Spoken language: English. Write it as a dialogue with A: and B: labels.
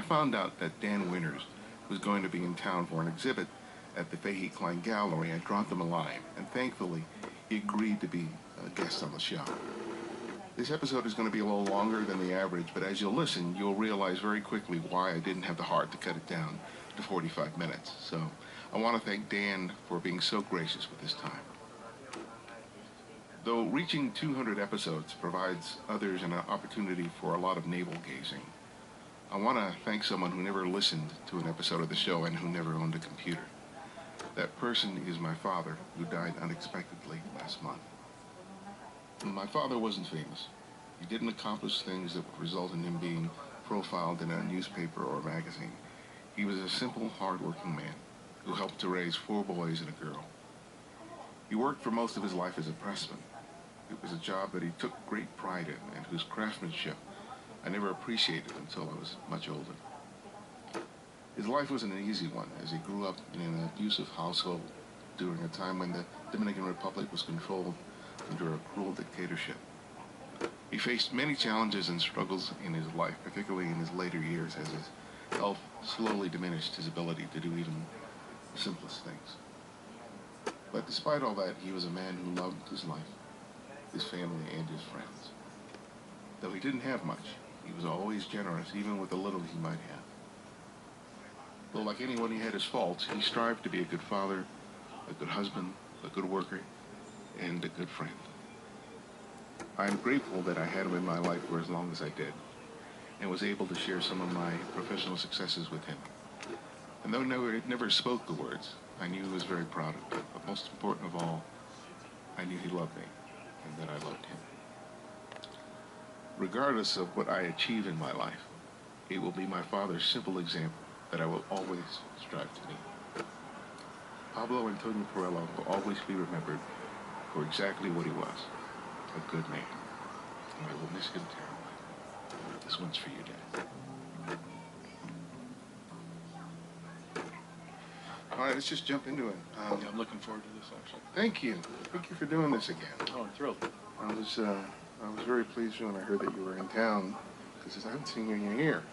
A: found out that Dan Winters was going to be in town for an exhibit at the Fahey Klein Gallery, I dropped him a line, and thankfully, he agreed to be a guest on the show. This episode is going to be a little longer than the average, but as you'll listen, you'll realize very quickly why I didn't have the heart to cut it down to 45 minutes. So I want to thank Dan for being so gracious with his time. Though reaching 200 episodes provides others an opportunity for a lot of navel-gazing, I want to thank someone who never listened to an episode of the show and who never owned a computer. That person is my father, who died unexpectedly last month. My father wasn't famous. He didn't accomplish things that would result in him being profiled in a newspaper or magazine. He was a simple, hard-working man who helped to raise 4 boys and a girl. He worked for most of his life as a pressman. It was a job that he took great pride in and whose craftsmanship I never appreciated until I was much older. His life wasn't an easy one, as he grew up in an abusive household during a time when the Dominican Republic was controlled under a cruel dictatorship. He faced many challenges and struggles in his life, particularly in his later years, as his health slowly diminished his ability to do even the simplest things. But despite all that, he was a man who loved his life, his family, and his friends. Though he didn't have much, he was always generous, even with the little he might have. Though like anyone, he had his faults, he strived to be a good father, a good husband, a good worker, and a good friend. I'm grateful that I had him in my life for as long as I did, and was able to share some of my professional successes with him. And though he never spoke the words, I knew he was very proud of me. But most important of all, I knew he loved me, and that I loved him. Regardless of what I achieve in my life, it will be my father's simple example that I will always strive to meet. Pablo Antonio Perello will always be remembered for exactly what he was, a good man. And I will miss him terribly. This one's for you, Dad. All right, let's just jump into it.
B: Yeah, I'm looking forward to this, actually.
A: Thank you. Thank you for doing this again.
B: Oh, I'm thrilled.
A: I was very pleased when I heard that you were in town, because I haven't seen you in a year.